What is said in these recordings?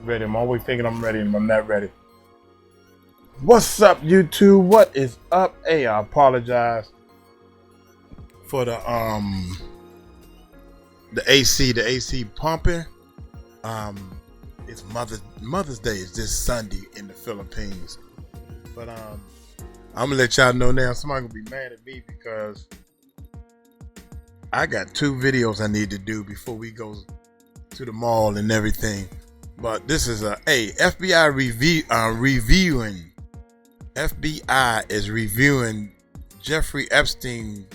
ready. I'm always thinking I'm ready and I'm not ready. What's up, YouTube? What is up? Hey, I apologize for the AC pumping. It's Mother's Day is this Sunday in the Philippines. But I'm gonna let y'all know now. Somebody gonna be mad at me because I got 2 videos I need to do before we go to the mall and everything. But this is FBI reviewing. FBI is reviewing Jeffrey Epstein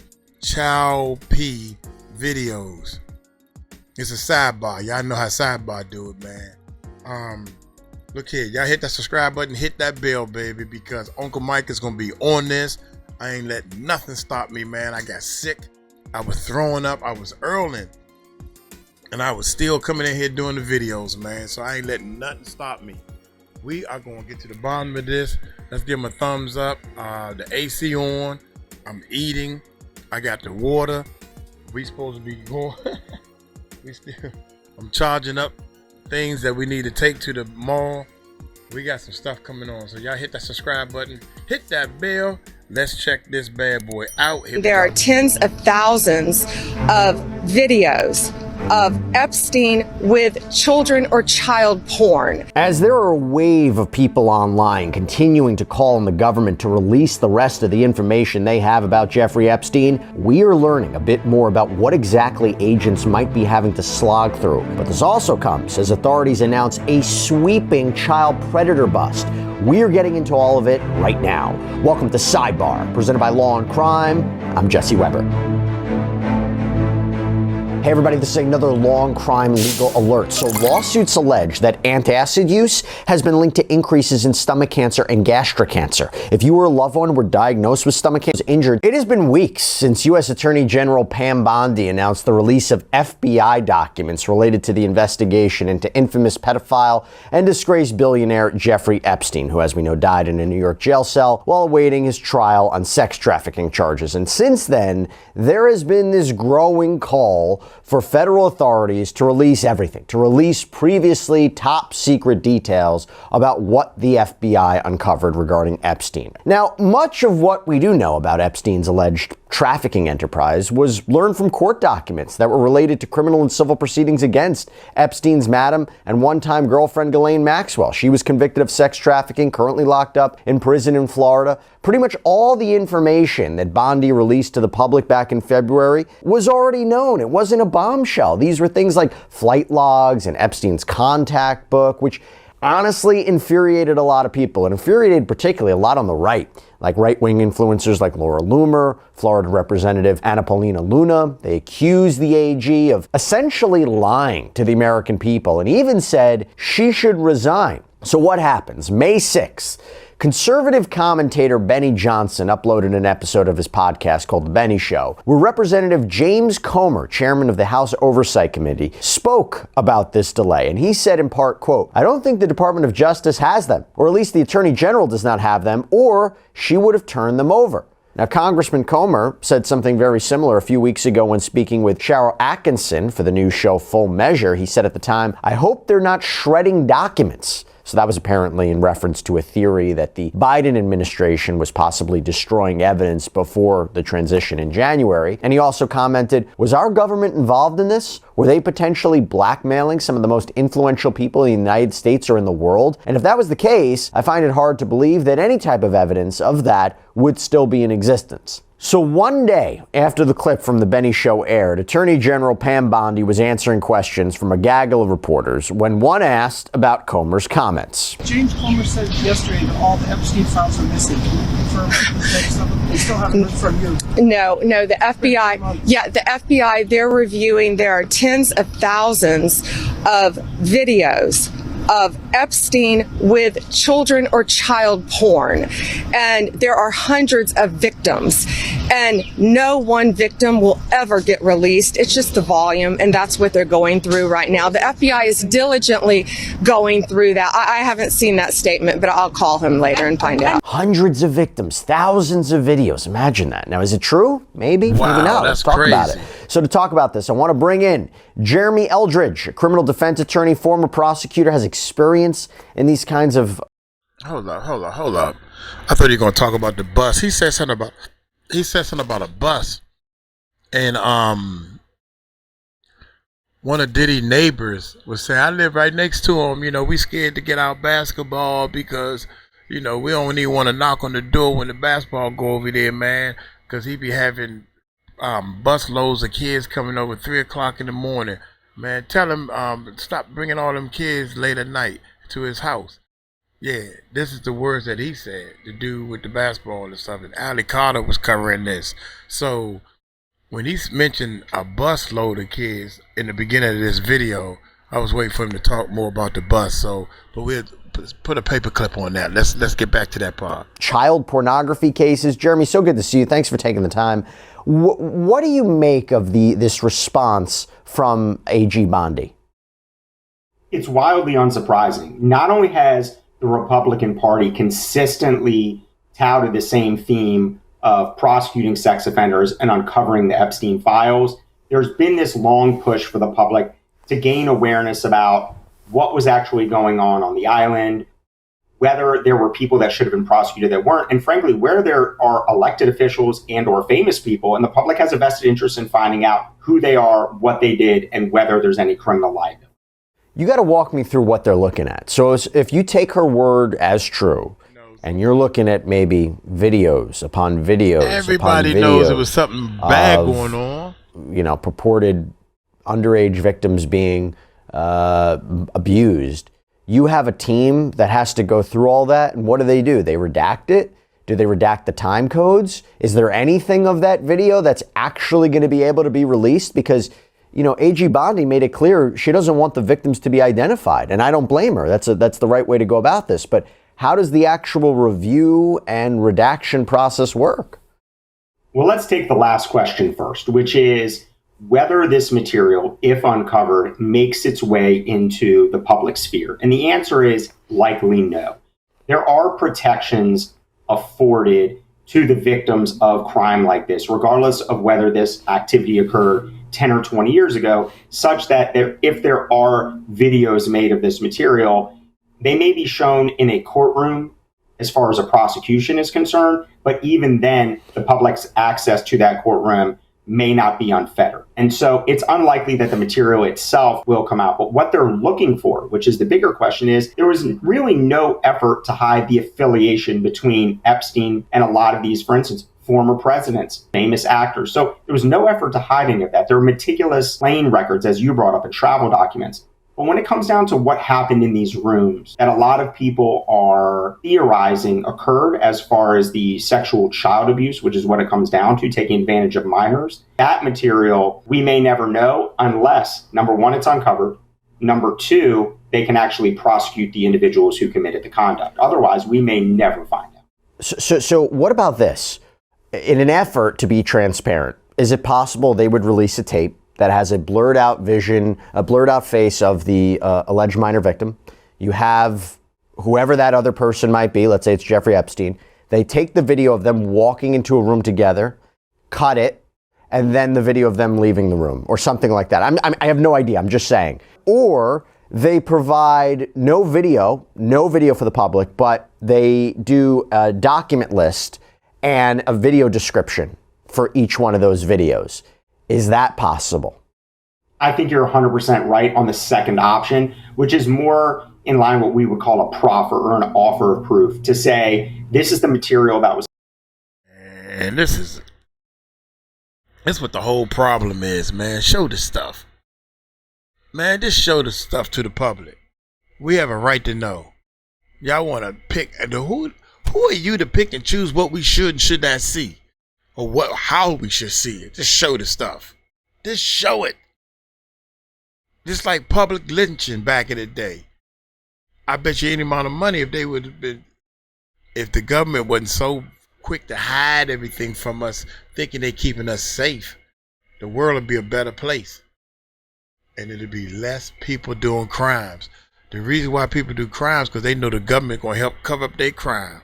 𝗟𝗡𝗞𝗡 videos. It's a sidebar. Y'all know how sidebar do it, man. Look here, y'all hit that subscribe button, hit that bell, baby, because Uncle Mike is gonna be on this. I ain't letting nothing stop me, man. I got sick. I was throwing up. I was earling. And I was still coming in here doing the videos, man. So I ain't letting nothing stop me. We are going to get to the bottom of this. Let's give them a thumbs up. The AC on. I'm eating. I got the water. We supposed to be going. I'm charging up things that we need to take to the mall. We got some stuff coming on. So y'all hit that subscribe button. Hit that bell. Let's check this bad boy out. There are tens of thousands of videos of Epstein with children or child porn. As there are a wave of people online continuing to call on the government to release the rest of the information they have about Jeffrey Epstein, we are learning a bit more about what exactly agents might be having to slog through. But this also comes as authorities announce a sweeping child predator bust. We're getting into all of it right now. Welcome to Sidebar, presented by Law and Crime. I'm Jesse Weber. Hey everybody, this is another long crime legal alert. So lawsuits allege that antacid use has been linked to increases in stomach cancer and gastric cancer. If you or a loved one were diagnosed with stomach cancer, injured, it has been weeks since U.S. Attorney General 𝗟𝗡𝗡𝗞𝗦 announced the release of FBI documents related to the investigation into infamous pedophile and disgraced billionaire Jeffrey Epstein, who, as we know, died in a New York jail cell while awaiting his trial on sex trafficking charges. And since then, there has been this growing call for federal authorities to release everything, to release previously top secret details about what the FBI uncovered regarding Epstein. Now, much of what we do know about Epstein's alleged trafficking enterprise was learned from court documents that were related to criminal and civil proceedings against Epstein's madam and one-time girlfriend Ghislaine Maxwell. She was convicted of sex trafficking, currently locked up in prison in Florida. Pretty much all the information that Bondi released to the public back in February was already known. It wasn't a bombshell. These were things like flight logs and Epstein's contact book, which honestly infuriated a lot of people, and infuriated particularly a lot on the right, like right-wing influencers like Laura Loomer, Florida Representative Anna Paulina Luna. They accused the AG of essentially lying to the American people and even said she should resign. So what happens? May 6th, conservative commentator Benny Johnson uploaded an episode of his podcast called The Benny Show, where Representative James Comr, chairman of the House Oversight Committee, spoke about this delay. And he said in part, quote, "I don't think the Department of Justice has them, or at least the Attorney General does not have them, or she would have turned them over." Now, Congressman Comr said something very similar a few weeks ago when speaking with Sharyl Attkisson for the new show Full Measure. He said at the time, "I hope they're not shredding documents." So that was apparently in reference to a theory that the Biden administration was possibly destroying evidence before the transition in January. And he also commented, "Was our government involved in this? Were they potentially blackmailing some of the most influential people in the United States or in the world? And if that was the case, I find it hard to believe that any type of evidence of that would still be in existence." So one day after the clip from The Benny Show aired, Attorney General 𝗟𝗡𝗡𝗞𝗦 was answering questions from a gaggle of reporters when one asked about Comr's comments. James Comr said yesterday that all the Epstein files are missing. Can you confirm that we still haven't heard from you? No, the FBI, they're reviewing, there are tens of thousands of videos of Epstein with children or child porn. And there are hundreds of victims. And no one victim will ever get released. It's just the volume, and that's what they're going through right now. The FBI is diligently going through that. I haven't seen that statement, but I'll call him later and find out. Hundreds of victims, thousands of videos. Imagine that. Now, is it true? Maybe, wow, maybe not. Let's talk about it. So to talk about this, I want to bring in Jeremy Eldridge, a criminal defense attorney, former prosecutor, has experience in these kinds of... Hold up. I thought you were going to talk about the bus. He said something about a bus. And one of Diddy's neighbors was saying, I live right next to him. You know, we scared to get out basketball because, you know, we don't even want to knock on the door when the basketball go over there, man. Because he be having bus loads of kids coming over 3 o'clock in the morning. Man, tell him stop bringing all them kids late at night to his house. Yeah, this is the words that he said, the dude with the basketball and stuff. And Ali Carter was covering this. So when he mentioned a bus load of kids in the beginning of this video, I was waiting for him to talk more about the bus. So, but we'll put a paper clip on that. Let's get back to that part. Child pornography cases. Jeremy, so good to see you. Thanks for taking the time. What do you make of this response from A.G. Bondi? It's wildly unsurprising. Not only has the Republican Party consistently touted the same theme of prosecuting sex offenders and uncovering the Epstein files, there's been this long push for the public to gain awareness about what was actually going on the island, whether there were people that should have been prosecuted that weren't, and frankly, where there are elected officials and or famous people, and the public has a vested interest in finding out who they are, what they did, and whether there's any criminal liability. You got to walk me through what they're looking at. So if you take her word as true, and you're looking at maybe videos upon videos, everybody knows there was something bad going on. You know, purported underage victims being abused. You have a team that has to go through all that, and what do? They redact it? Do they redact the time codes? Is there anything of that video that's actually going to be able to be released? Because, you know, A.G. Bondi made it clear she doesn't want the victims to be identified, and I don't blame her. That's the right way to go about this. But how does the actual review and redaction process work? Well, let's take the last question first, which is whether this material, if uncovered, makes its way into the public sphere. And the answer is likely no. There are protections afforded to the victims of crime like this, regardless of whether this activity occurred 10 or 20 years ago, such that if there are videos made of this material, they may be shown in a courtroom as far as a prosecution is concerned, but even then, the public's access to that courtroom may not be unfettered. And so it's unlikely that the material itself will come out. But what they're looking for, which is the bigger question, is there was really no effort to hide the affiliation between Epstein and a lot of these, for instance, former presidents, famous actors. So there was no effort to hide any of that. There were meticulous plane records, as you brought up, and travel documents. But when it comes down to what happened in these rooms, that a lot of people are theorizing occurred as far as the sexual child abuse, which is what it comes down to, taking advantage of minors, that material we may never know unless, number one, it's uncovered. Number two, they can actually prosecute the individuals who committed the conduct. Otherwise, we may never find out. So what about this? In an effort to be transparent, is it possible they would release a tape that has a blurred out vision, a blurred out face of the alleged minor victim? You have whoever that other person might be, let's say it's Jeffrey Epstein. They take the video of them walking into a room together, cut it, and then the video of them leaving the room or something like that. I have no idea. I'm just saying. Or they provide no video for the public, but they do a document list and a video description for each one of those videos. Is that possible? I think you're 100% right on the second option, which is more in line what we would call a proffer or an offer of proof to say, this is the material that was. And this is what the whole problem is, man. Show the stuff. Man, just show the stuff to the public. We have a right to know. Y'all want to pick, who are you to pick and choose what we should and should not see? Or how we should see it? Just show the stuff. Just show it. Just like public lynching back in the day. I bet you any amount of money if the government wasn't so quick to hide everything from us, thinking they're keeping us safe, the world would be a better place. And it'd be less people doing crimes. The reason why people do crimes because they know the government gonna help cover up their crime.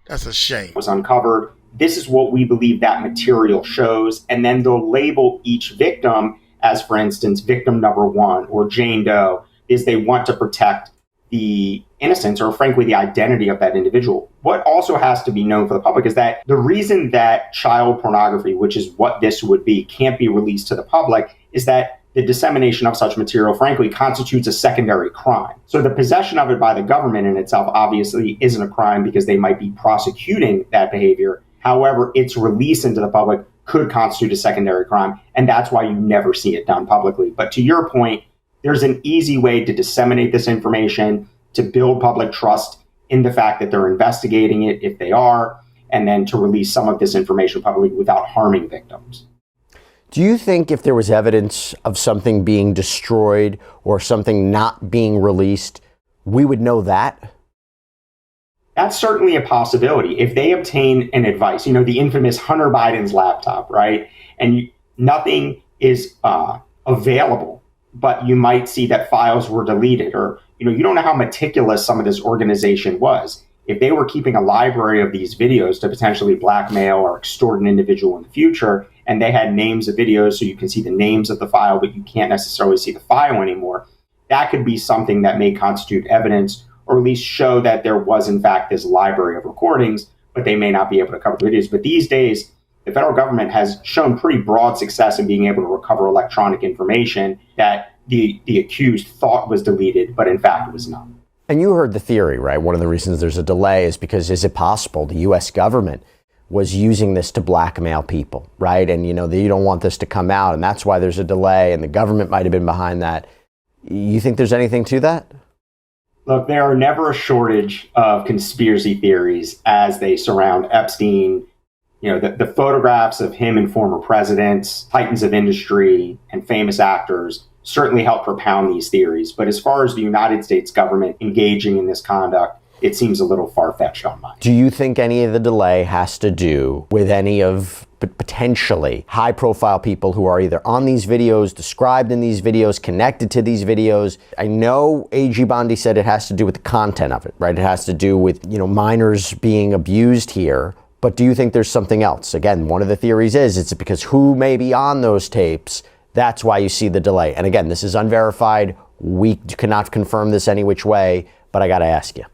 That's a shame. Was uncovered. this is what we believe that material shows. And then they'll label each victim as, for instance, victim number 1 or Jane Doe, is they want to protect the innocence or frankly the identity of that individual. What also has to be known for the public is that the reason that child pornography, which is what this would be, can't be released to the public is that the dissemination of such material, frankly, constitutes a secondary crime. So the possession of it by the government in itself obviously isn't a crime because they might be prosecuting that behavior. However, its release into the public could constitute a secondary crime, and that's why you never see it done publicly. But to your point, there's an easy way to disseminate this information, to build public trust in the fact that they're investigating it, if they are, and then to release some of this information publicly without harming victims. Do you think if there was evidence of something being destroyed or something not being released, we would know that? That's certainly a possibility. If they obtain an advice, the infamous Hunter Biden's laptop, right? And nothing is available, but you might see that files were deleted, or you don't know how meticulous some of this organization was. If they were keeping a library of these videos to potentially blackmail or extort an individual in the future, and they had names of videos so you can see the names of the file, but you can't necessarily see the file anymore, that could be something that may constitute evidence, or at least show that there was in fact this library of recordings, but they may not be able to cover the videos. But these days, the federal government has shown pretty broad success in being able to recover electronic information that the accused thought was deleted, but in fact was not. And you heard the theory, right? One of the reasons there's a delay is because, is it possible the U.S. government was using this to blackmail people, right? And, you don't want this to come out, and that's why there's a delay, and the government might have been behind that. You think there's anything to that? Look, there are never a shortage of conspiracy theories as they surround Epstein. The photographs of him and former presidents, titans of industry, and famous actors certainly help propound these theories. But as far as the United States government engaging in this conduct, it seems a little far-fetched on mine. Do you think any of the delay has to do with any of potentially high-profile people who are either on these videos, described in these videos, connected to these videos? I know A.G. Bondi said it has to do with the content of it, right? It has to do with, minors being abused here. But do you think there's something else? Again, one of the theories is it's because who may be on those tapes. That's why you see the delay. And again, this is unverified. We cannot confirm this any which way, but I got to ask you.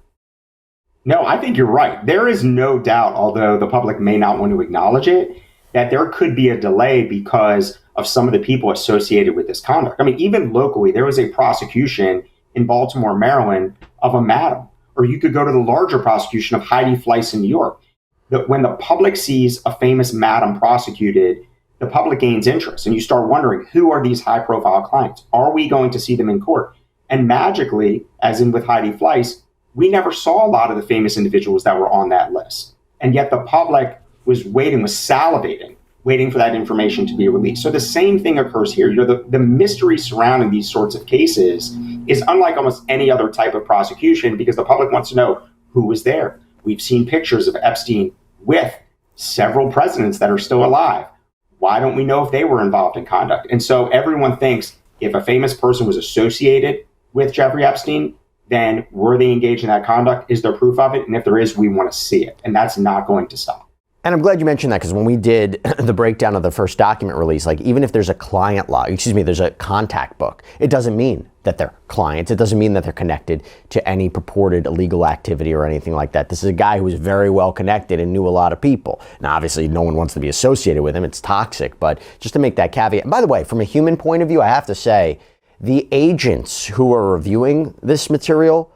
No, I think you're right. There is no doubt, although the public may not want to acknowledge it, that there could be a delay because of some of the people associated with this conduct. I mean, even locally, there was a prosecution in Baltimore, Maryland, of a madam. Or you could go to the larger prosecution of Heidi Fleiss in New York. That when the public sees a famous madam prosecuted, the public gains interest. And you start wondering, who are these high-profile clients? Are we going to see them in court? And magically, as in with Heidi Fleiss, we never saw a lot of the famous individuals that were on that list. And yet the public was salivating, waiting for that information to be released. So the same thing occurs here. The mystery surrounding these sorts of cases is unlike almost any other type of prosecution because the public wants to know who was there. We've seen pictures of Epstein with several presidents that are still alive. Why don't we know if they were involved in conduct? And so everyone thinks if a famous person was associated with Jeffrey Epstein, then were they engaged in that conduct? Is there proof of it? And if there is, we want to see it. And that's not going to stop. And I'm glad you mentioned that because when we did the breakdown of the first document release, like even if there's a there's a contact book, it doesn't mean that they're clients. It doesn't mean that they're connected to any purported illegal activity or anything like that. This is a guy who was very well connected and knew a lot of people. Now, obviously, no one wants to be associated with him. It's toxic. But just to make that caveat. And by the way, from a human point of view, I have to say, the agents who are reviewing this material,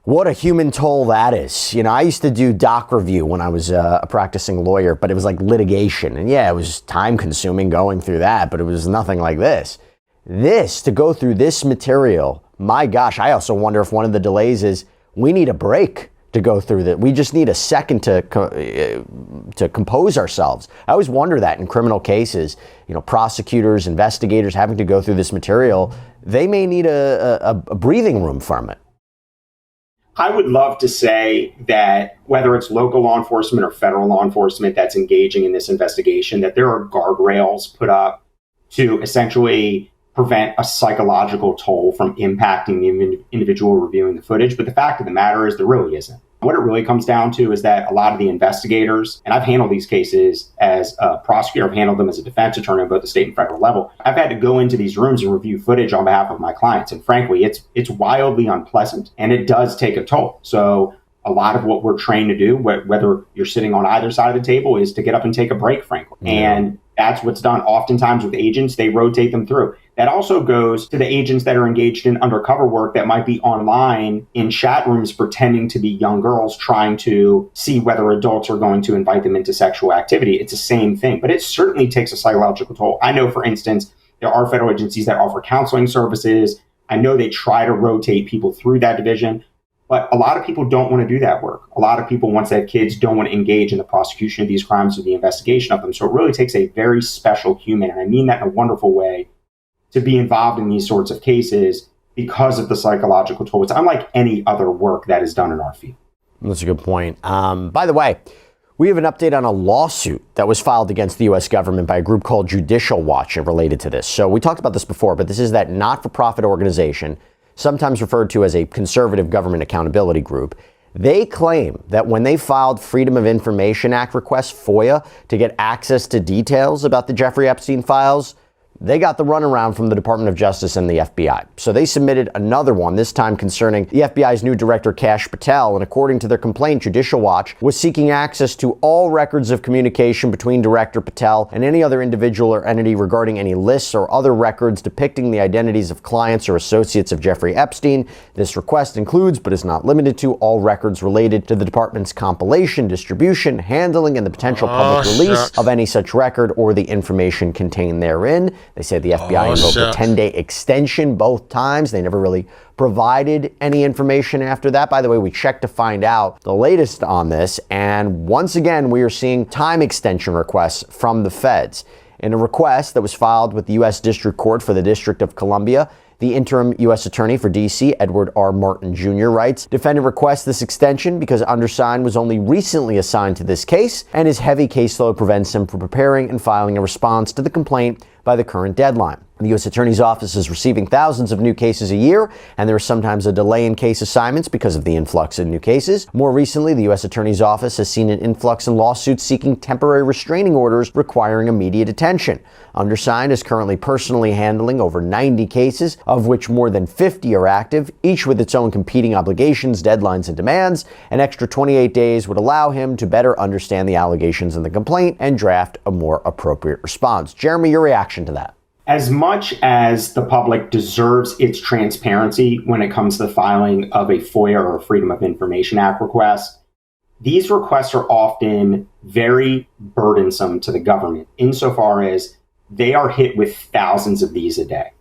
what a human toll that is. I used to do doc review when I was a practicing lawyer, but it was like litigation. And yeah, it was time consuming going through that, but it was nothing like this. To go through this material, my gosh, I also wonder if one of the delays is we need a break to go through that. We just need a second to compose ourselves. I always wonder that in criminal cases, prosecutors, investigators having to go through this material, they may need a breathing room from it. I would love to say that whether it's local law enforcement or federal law enforcement that's engaging in this investigation, that there are guardrails put up to essentially prevent a psychological toll from impacting the individual reviewing the footage. But the fact of the matter is there really isn't. What it really comes down to is that a lot of the investigators, and I've handled these cases as a prosecutor, I've handled them as a defense attorney on both the state and federal level. I've had to go into these rooms and review footage on behalf of my clients. And frankly, it's wildly unpleasant and it does take a toll. So a lot of what we're trained to do, whether you're sitting on either side of the table, is to get up and take a break, frankly. Yeah. And that's what's done. Oftentimes with agents, they rotate them through. That also goes to the agents that are engaged in undercover work that might be online in chat rooms pretending to be young girls trying to see whether adults are going to invite them into sexual activity. It's the same thing, but it certainly takes a psychological toll. I know, for instance, there are federal agencies that offer counseling services. I know they try to rotate people through that division, but a lot of people don't want to do that work. A lot of people, once they have kids, don't want to engage in the prosecution of these crimes or the investigation of them. So it really takes a very special human, and I mean that in a wonderful way, to be involved in these sorts of cases because of the psychological toll. It's unlike any other work that is done in our field. That's a good point. By the way, we have an update on a lawsuit that was filed against the U.S. government by a group called Judicial Watch related to this. So we talked about this before, but this is that not-for-profit organization, sometimes referred to as a conservative government accountability group. They claim that when they filed Freedom of Information Act requests, FOIA, to get access to details about the Jeffrey Epstein files, they got the runaround from the Department of Justice and the FBI. So they submitted another one, this time concerning the FBI's new director, 𝗗𝗢𝗡𝗞𝗦. And according to their complaint, Judicial Watch was seeking access to all records of communication between Director Patel and any other individual or entity regarding any lists or other records depicting the identities of clients or associates of Jeffrey Epstein. This request includes, but is not limited to, all records related to the department's compilation, distribution, handling, and the potential public release of any such record or the information contained therein. They say the FBI invoked a 10-day extension both times. They never really provided any information after that. By the way, we checked to find out the latest on this, and once again, we are seeing time extension requests from the feds. In a request that was filed with the U.S. District Court for the District of Columbia, the interim U.S. Attorney for D.C., Edward R. Martin Jr., writes, defendant requests this extension because undersigned was only recently assigned to this case, and his heavy caseload prevents him from preparing and filing a response to the complaint by the current deadline. The U.S. Attorney's Office is receiving thousands of new cases a year, and there is sometimes a delay in case assignments because of the influx in new cases. More recently, the U.S. Attorney's Office has seen an influx in lawsuits seeking temporary restraining orders requiring immediate attention. Undersigned is currently personally handling over 90 cases, of which more than 50 are active, each with its own competing obligations, deadlines, and demands. An extra 28 days would allow him to better understand the allegations in the complaint and draft a more appropriate response. Jeremy, your reaction to that? As much as the public deserves its transparency when it comes to the filing of a FOIA or a Freedom of Information Act request, these requests are often very burdensome to the government insofar as they are hit with thousands of these a day.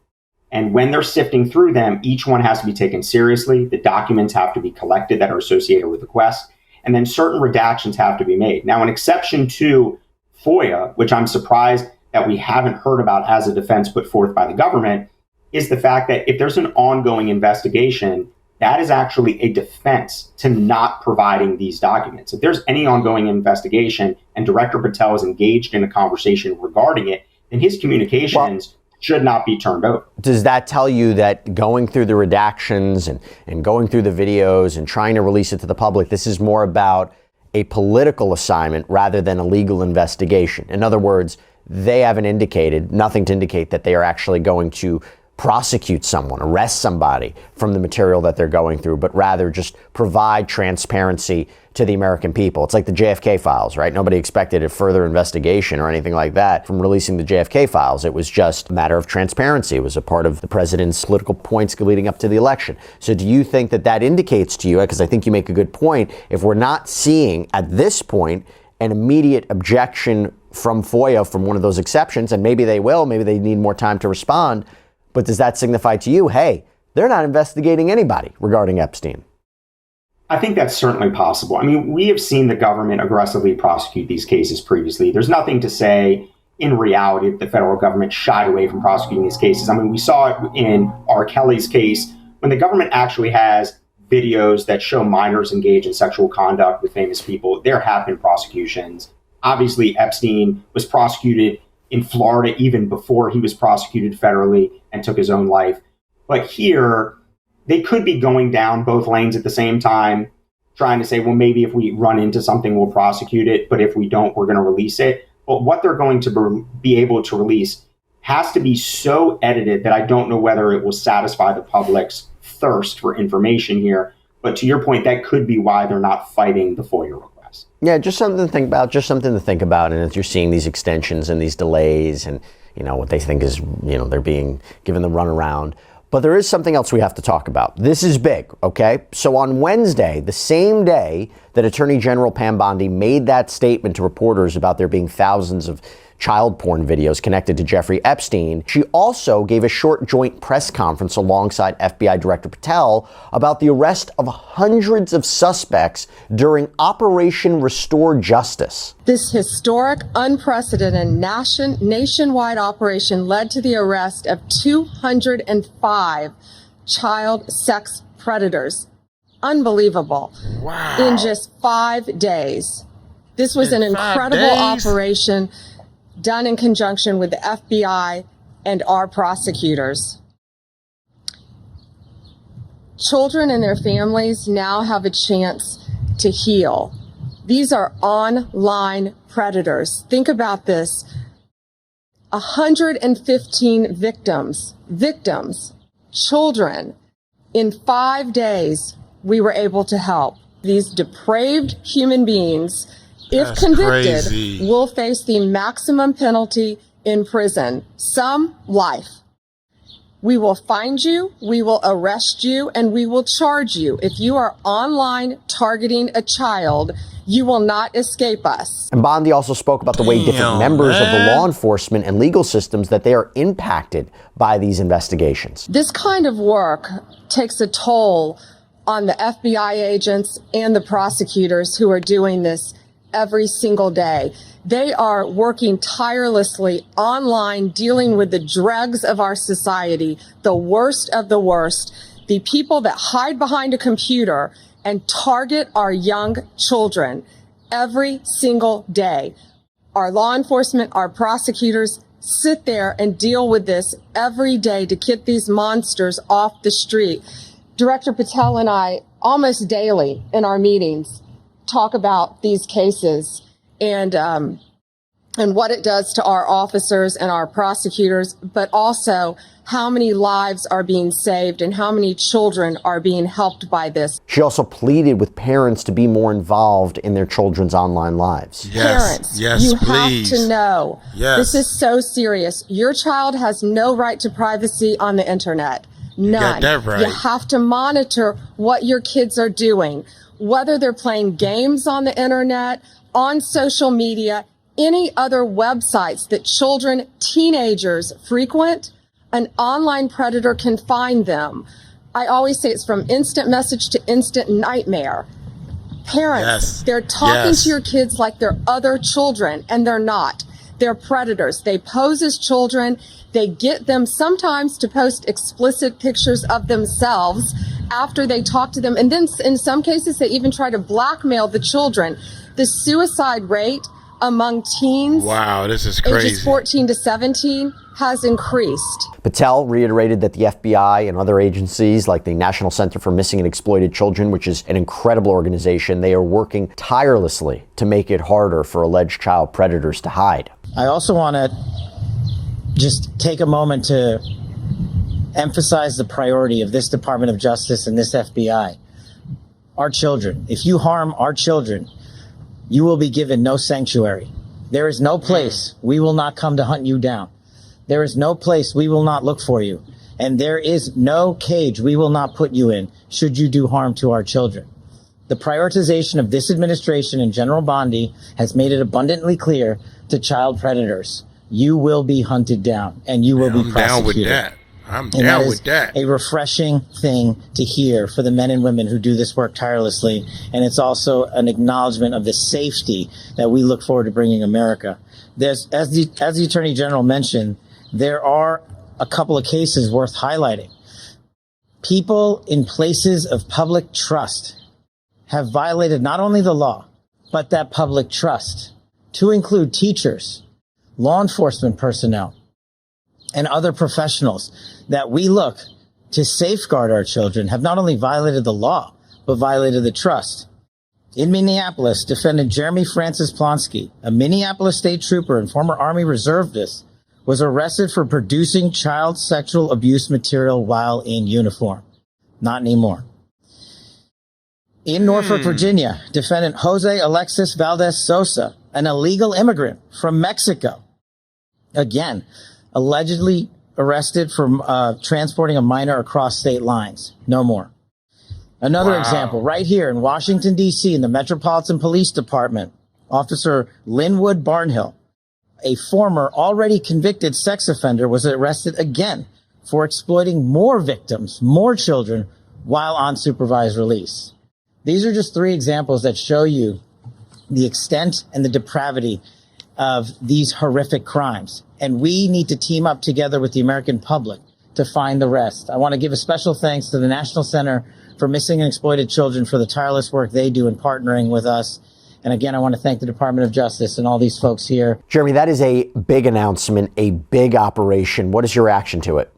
And when they're sifting through them, each one has to be taken seriously. The documents have to be collected that are associated with the request, and then certain redactions have to be made. Now, an exception to FOIA, which I'm surprised that we haven't heard about as a defense put forth by the government, is the fact that if there's an ongoing investigation, that is actually a defense to not providing these documents. If there's any ongoing investigation and Director Patel is engaged in a conversation regarding it, then his communications should not be turned over. Does that tell you that going through the redactions and going through the videos and trying to release it to the public, this is more about a political assignment rather than a legal investigation? In other words, they haven't indicated, nothing to indicate that they are actually going to prosecute someone, arrest somebody from the material that they're going through, but rather just provide transparency to the American people. It's like the JFK files, right? Nobody expected a further investigation or anything like that from releasing the JFK files. It was just a matter of transparency. It was a part of the president's political points leading up to the election. So do you think that that indicates to you, because I think you make a good point, if we're not seeing at this point an immediate objection from FOIA from one of those exceptions, and maybe they will, maybe they need more time to respond, but does that signify to you, hey, they're not investigating anybody regarding Epstein? I think that's certainly possible. I mean, we have seen the government aggressively prosecute these cases previously. There's nothing to say in reality that the federal government shied away from prosecuting these cases. I mean, we saw it in R. Kelly's case when the government actually has videos that show minors engage in sexual conduct with famous people. There have been prosecutions. Obviously, Epstein was prosecuted in Florida even before he was prosecuted federally and took his own life. But here, they could be going down both lanes at the same time, trying to say, well, maybe if we run into something, we'll prosecute it, but if we don't, we're going to release it. But what they're going to be able to release has to be so edited that I don't know whether it will satisfy the public's thirst for information here. But to your point, that could be why they're not fighting the FOIA request. Yeah, just something to think about. And as you're seeing these extensions and these delays and, what they think is, they're being given the runaround. But there is something else we have to talk about. This is big, okay? So on Wednesday, the same day that Attorney General Pam Bondi made that statement to reporters about there being thousands of child porn videos connected to Jeffrey Epstein, she also gave a short joint press conference alongside FBI Director Patel about the arrest of hundreds of suspects during Operation Restore Justice. This historic, unprecedented nationwide operation led to the arrest of 205 child sex predators. Unbelievable. Wow. In just 5 days. This was an incredible operation done in conjunction with the FBI and our prosecutors. Children and their families now have a chance to heal. These are online predators. Think about this. 115 victims, children. In 5 days, we were able to help. These depraved human beings, if convicted, will face the maximum penalty in prison, some life. We will find you, we will arrest you, and we will charge you. If you are online targeting a child, you will not escape us. And Bondi also spoke about the way different members of the law enforcement and legal systems that they are impacted by these investigations. This kind of work takes a toll on the FBI agents and the prosecutors who are doing this every single day. They are working tirelessly online, dealing with the dregs of our society, the worst of the worst, the people that hide behind a computer and target our young children every single day. Our law enforcement, our prosecutors sit there and deal with this every day to get these monsters off the street. Director Patel and I, almost daily in our meetings, talk about these cases and what it does to our officers and our prosecutors, but also how many lives are being saved and how many children are being helped by this. She also pleaded with parents to be more involved in their children's online lives. Parents, you have to know, this is so serious. Your child has no right to privacy on the internet. None. You have to monitor what your kids are doing, whether they're playing games on the internet, on social media, any other websites that children, teenagers frequent, an online predator can find them. I always say it's from instant message to instant nightmare. Parents, they're talking to your kids like they're other children, and they're not. They're predators. They pose as children. They get them sometimes to post explicit pictures of themselves after they talk to them. And then in some cases, they even try to blackmail the children. The suicide rate among teens, this is crazy, ages 14 to 17, has increased. Patel reiterated that the FBI and other agencies like the National Center for Missing and Exploited Children, which is an incredible organization, they are working tirelessly to make it harder for alleged child predators to hide. I also want to just take a moment to emphasize the priority of this Department of Justice and this FBI. Our children. If you harm our children, you will be given no sanctuary. There is no place we will not come to hunt you down. There is no place we will not look for you. And there is no cage we will not put you in should you do harm to our children. The prioritization of this administration and General Bondi has made it abundantly clear to child predators, you will be hunted down and you will be prosecuted. I'm down with that. A refreshing thing to hear for the men and women who do this work tirelessly. And it's also an acknowledgement of the safety that we look forward to bringing America. As the Attorney General mentioned, there are a couple of cases worth highlighting. People in places of public trust have violated not only the law, but that public trust, to include teachers, law enforcement personnel, and other professionals that we look to safeguard our children have not only violated the law, but violated the trust. In Minneapolis, defendant J. Francis Plonsky, a Minneapolis state trooper and former Army reservist, was arrested for producing child sexual abuse material while in uniform. Not anymore. In Norfolk, Virginia, defendant Jose Alexis Valdez Sosa, an illegal immigrant from Mexico, again, allegedly arrested for transporting a minor across state lines. No more. Another example, right here in Washington, D.C., in the Metropolitan Police Department, Officer Lynwood Barnhill, a former already convicted sex offender, was arrested again for exploiting more victims, more children, while on supervised release. These are just three examples that show you the extent and the depravity of these horrific crimes. And we need to team up together with the American public to find the rest. I want to give a special thanks to the National Center for Missing and Exploited Children for the tireless work they do in partnering with us. And again, I want to thank the Department of Justice and all these folks here. Jeremy, that is a big announcement, a big operation. What is your reaction to it?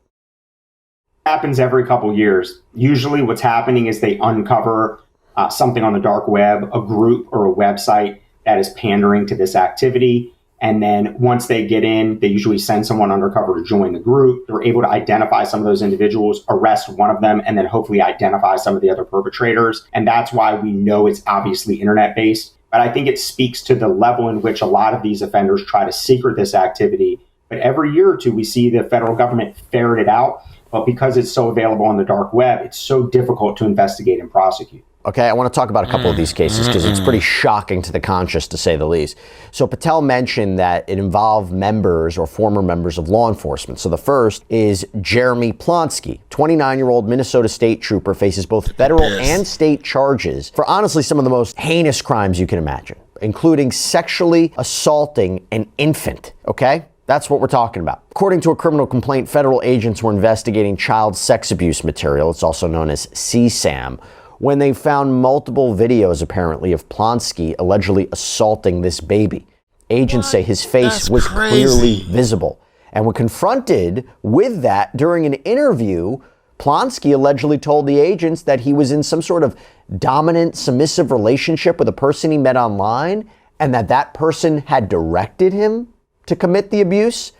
Happens every couple years. Usually what's happening is they uncover something on the dark web, a group or a website that is pandering to this activity. And then once they get in, they usually send someone undercover to join the group. They're able to identify some of those individuals, arrest one of them, and then hopefully identify some of the other perpetrators. And that's why we know it's obviously internet-based. But I think it speaks to the level in which a lot of these offenders try to secret this activity. But every year or two, we see the federal government ferret it out. But because it's so available on the dark web, it's so difficult to investigate and prosecute. Okay, I want to talk about a couple of these cases because it's pretty shocking to the conscious, to say the least. So Patel mentioned that it involved members or former members of law enforcement. So the first is Jeremy Plonsky, 29-year-old Minnesota state trooper, faces both federal and state charges for honestly some of the most heinous crimes you can imagine, including sexually assaulting an infant, okay? That's what we're talking about. According to a criminal complaint, federal agents were investigating child sex abuse material, it's also known as CSAM, when they found multiple videos, apparently, of Plonsky allegedly assaulting this baby. Agents say his face was clearly visible. And when confronted with that during an interview, Plonsky allegedly told the agents that he was in some sort of dominant, submissive relationship with a person he met online, and that that person had directed him to commit the abuse.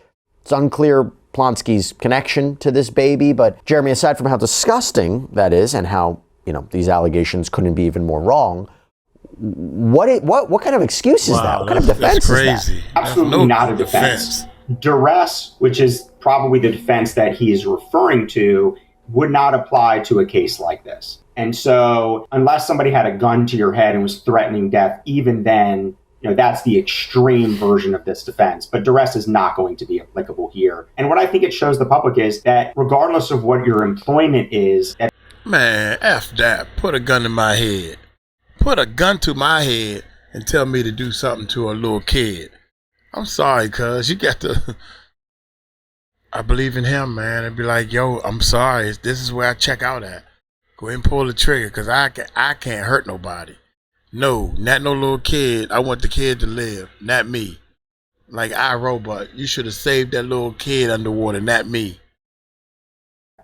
It's unclear Plonsky's connection to this baby, but Jeremy, aside from how disgusting that is and how, you know, these allegations couldn't be even more wrong, what kind of excuse is that? What kind of defense is that? Absolutely not a defense. Duress, which is probably the defense that he is referring to, would not apply to a case like this. And so unless somebody had a gun to your head and was threatening death, even then, you know, that's the extreme version of this defense. But duress is not going to be applicable here. And what I think it shows the public is that regardless of what your employment is, man, F that. Put a gun in my head. Put a gun to my head and tell me to do something to a little kid. I'm sorry, cuz you got to... I believe in him, man. And be like, yo, I'm sorry. This is where I check out at. Go ahead and pull the trigger, because I can't hurt nobody. No, not no little kid. I want the kid to live, not me. Like iRobot, you should have saved that little kid underwater, not me.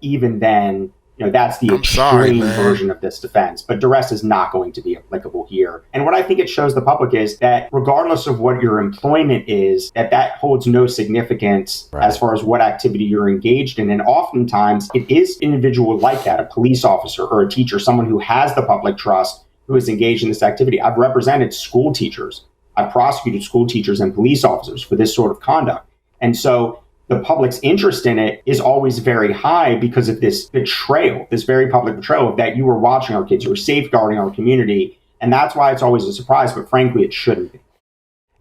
Even then, you know, that's the extreme version of this defense. But duress is not going to be applicable here. And what I think it shows the public is that regardless of what your employment is, that holds no significance as far as what activity you're engaged in. And oftentimes it is an individual like that, a police officer or a teacher, someone who has the public trust, who is engaged in this activity. I've represented school teachers. I've prosecuted school teachers and police officers for this sort of conduct. And so the public's interest in it is always very high because of this betrayal, this very public betrayal that you were watching our kids, you were safeguarding our community. And that's why it's always a surprise, but frankly, it shouldn't be.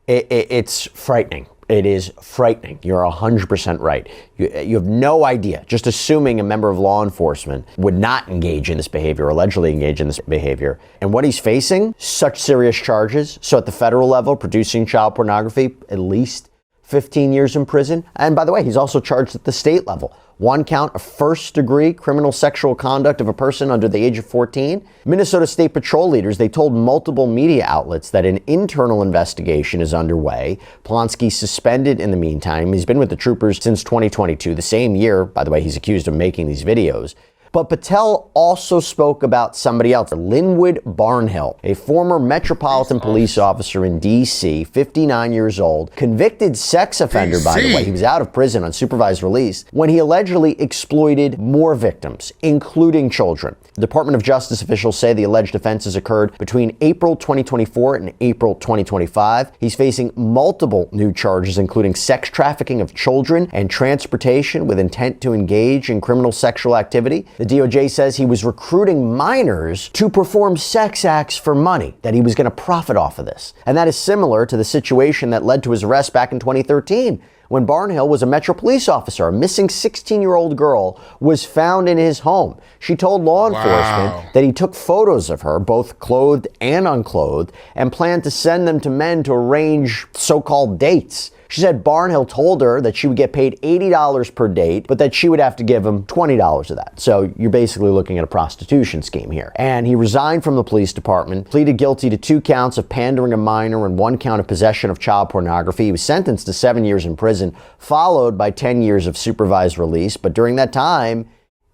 It's frightening. It is frightening. You're 100% right. You have no idea. Just assuming a member of law enforcement would not engage in this behavior, or allegedly engage in this behavior. And what he's facing, such serious charges. So at the federal level, producing child pornography, at least 15 years in prison. And by the way, he's also charged at the state level. One count of first-degree criminal sexual conduct of a person under the age of 14. Minnesota State Patrol leaders, they told multiple media outlets that an internal investigation is underway. Plonsky suspended in the meantime. He's been with the troopers since 2022, the same year, by the way, he's accused of making these videos. But Patel also spoke about somebody else, Lynwood Barnhill, a former Metropolitan Police officer in D.C., 59 years old, convicted sex offender, by the way. He was out of prison on supervised release when he allegedly exploited more victims, including children. The Department of Justice officials say the alleged offenses occurred between April 2024 and April 2025. He's facing multiple new charges, including sex trafficking of children and transportation with intent to engage in criminal sexual activity. The DOJ says he was recruiting minors to perform sex acts for money, that he was going to profit off of this. And that is similar to the situation that led to his arrest back in 2013. When Barnhill was a Metro police officer, a missing 16-year-old girl was found in his home. She told law enforcement that he took photos of her, both clothed and unclothed, and planned to send them to men to arrange so-called dates. She said Barnhill told her that she would get paid $80 per date, but that she would have to give him $20 of that. So you're basically looking at a prostitution scheme here. And he resigned from the police department, pleaded guilty to 2 counts of pandering a minor and 1 count of possession of child pornography. He was sentenced to 7 years in prison, followed by 10 years of supervised release. But during that time,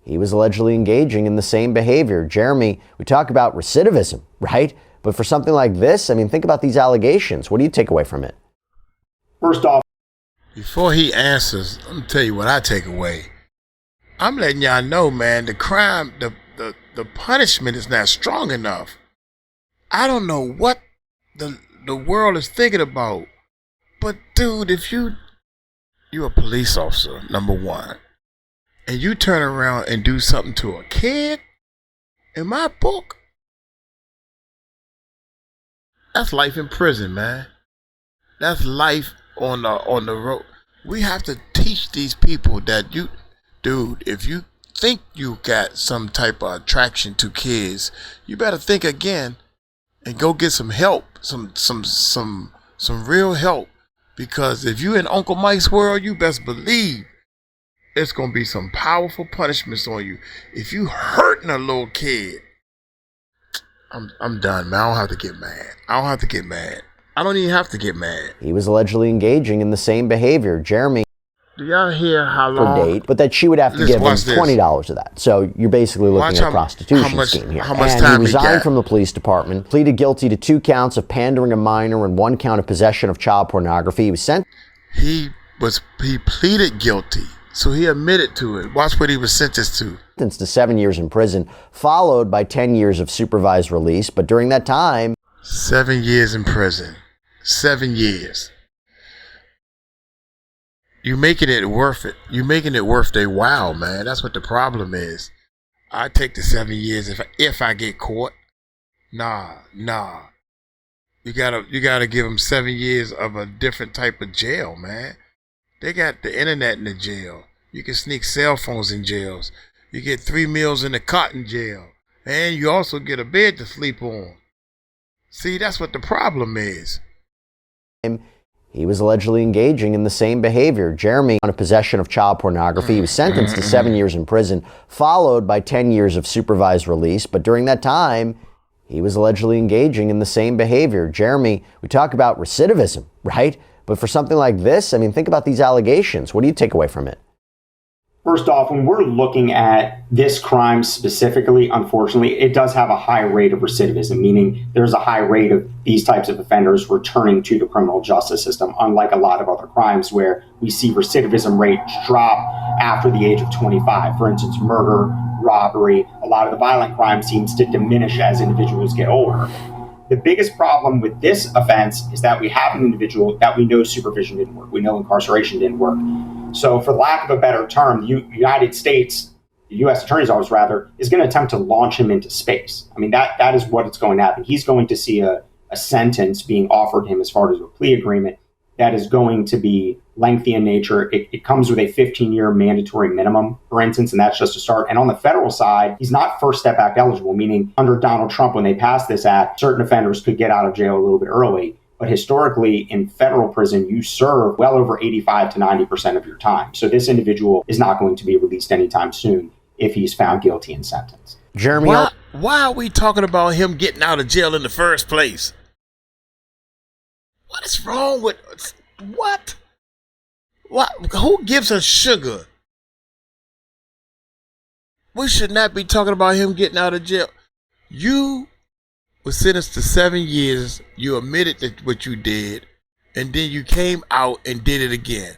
he was allegedly engaging in the same behavior. Jeremy, we talk about recidivism, right? But for something like this, I mean, think about these allegations. What do you take away from it? First off, before he answers, let me tell you what I take away. I'm letting y'all know, man, the crime, the punishment is not strong enough. I don't know what the world is thinking about. But dude, if you're a police officer, number one, and you turn around and do something to a kid, in my book, that's life in prison, man. That's life on the road. We have to teach these people that dude, if you think you got some type of attraction to kids, you better think again and go get some help, some real help. Because if you in Uncle Mike's world, you best believe it's gonna be some powerful punishments on you. If you hurting a little kid, I'm done, man. I don't have to get mad. I don't even have to get mad. He was allegedly engaging in the same behavior. Jeremy, do y'all hear how long? Per date, but that she would have to give him $20 of that. So you're basically looking at a prostitution scheme here. How much time he resigned from the police department, pleaded guilty to 2 counts of pandering a minor and 1 count of possession of child pornography. He was sent. He pleaded guilty, so he admitted to it. Watch what he was sentenced to. Sentenced to 7 years in prison, followed by 10 years of supervised release. But during that time, 7 years in prison. 7 years. You making it worth it. You making it worth their while, man. That's what the problem is. I take the 7 years if I get caught. Nah. You gotta give them 7 years of a different type of jail, man. They got the internet in the jail. You can sneak cell phones in jails. You get 3 meals in the cot in jail, and you also get a bed to sleep on. See, that's what the problem is. He was allegedly engaging in the same behavior. Jeremy, on a possession of child pornography, he was sentenced to 7 years in prison, followed by 10 years of supervised release. But during that time, he was allegedly engaging in the same behavior. Jeremy, we talk about recidivism, right? But for something like this, I mean, think about these allegations. What do you take away from it? First off, when we're looking at this crime specifically, unfortunately, it does have a high rate of recidivism, meaning there's a high rate of these types of offenders returning to the criminal justice system, unlike a lot of other crimes where we see recidivism rates drop after the age of 25. For instance, murder, robbery, a lot of the violent crime seems to diminish as individuals get older. The biggest problem with this offense is that we have an individual that we know supervision didn't work. We know incarceration didn't work. So for lack of a better term, the United States, the U.S. Attorney's Office rather, is going to attempt to launch him into space. I mean, that is what it's going to happen. He's going to see a sentence being offered him as far as a plea agreement that is going to be lengthy in nature. It comes with a 15-year mandatory minimum, for instance, and that's just a start. And on the federal side, he's not First Step Act eligible, meaning under Donald Trump, when they passed this act, certain offenders could get out of jail a little bit early. But historically, in federal prison, you serve well over 85 to 90% of your time. So this individual is not going to be released anytime soon if he's found guilty and sentenced. Jeremy, why are we talking about him getting out of jail in the first place? What is wrong with what? What? Who gives her sugar We should not be talking about him getting out of jail. You were sentenced to 7 years. You admitted that what you did, and then you came out and did it again.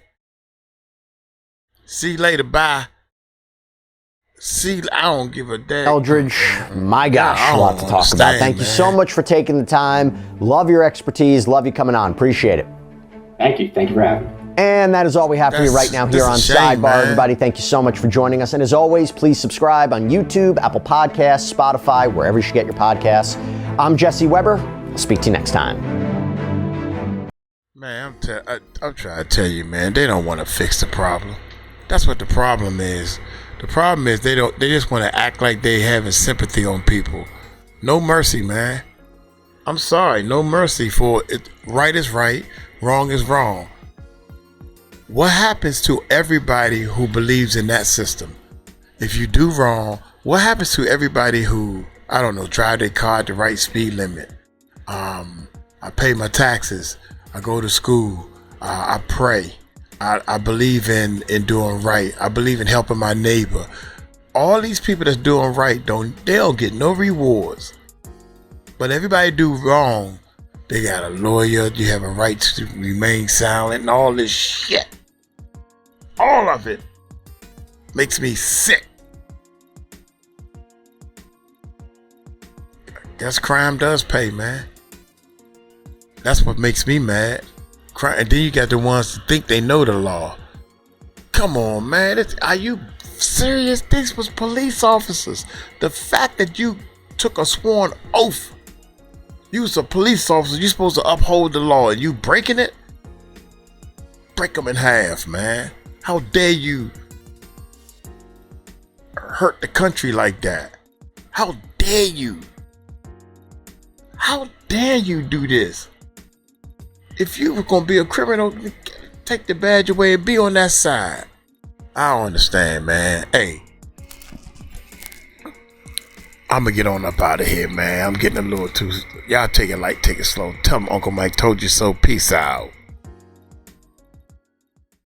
See you later. Bye. See, I don't give a damn. Eldridge, my gosh, a lot to talk about. Thank you so much for taking the time. Love your expertise. Love you coming on. Appreciate it. Thank you. Thank you for having me. And that is all we have for you right now here on Sidebar. Everybody, thank you so much for joining us. And as always, please subscribe on YouTube, Apple Podcasts, Spotify, wherever you should get your podcasts. I'm Jesse Weber. I'll speak to you next time. Man, I'm trying to tell you, man, they don't want to fix the problem. That's what the problem is. The problem is they just want to act like they having sympathy on people. No mercy, man. I'm sorry, no mercy for it. Right is right, wrong is wrong. What happens to everybody who believes in that system? If you do wrong, what happens to everybody who, I don't know, drive their car at the right speed limit? I pay my taxes. I go to school. I pray. I believe in doing right. I believe in helping my neighbor. All these people that's doing right, they don't get no rewards. But everybody do wrong, they got a lawyer, you have a right to remain silent, and all this shit. All of it makes me sick. Guess crime does pay, man. That's what makes me mad. And then you got the ones that think they know the law. Come on, man. Are you serious? These was police officers. The fact that you took a sworn oath, you was a police officer, you supposed to uphold the law, and you breaking it? Break them in half, man. How dare you hurt the country like that? How dare you? How dare you do this? If you were going to be a criminal, take the badge away and be on that side. I don't understand, man. Hey, I'm going to get on up out of here, man. I'm getting a little too... Y'all take it light, take it slow. Tell them Uncle Mike told you so. Peace out.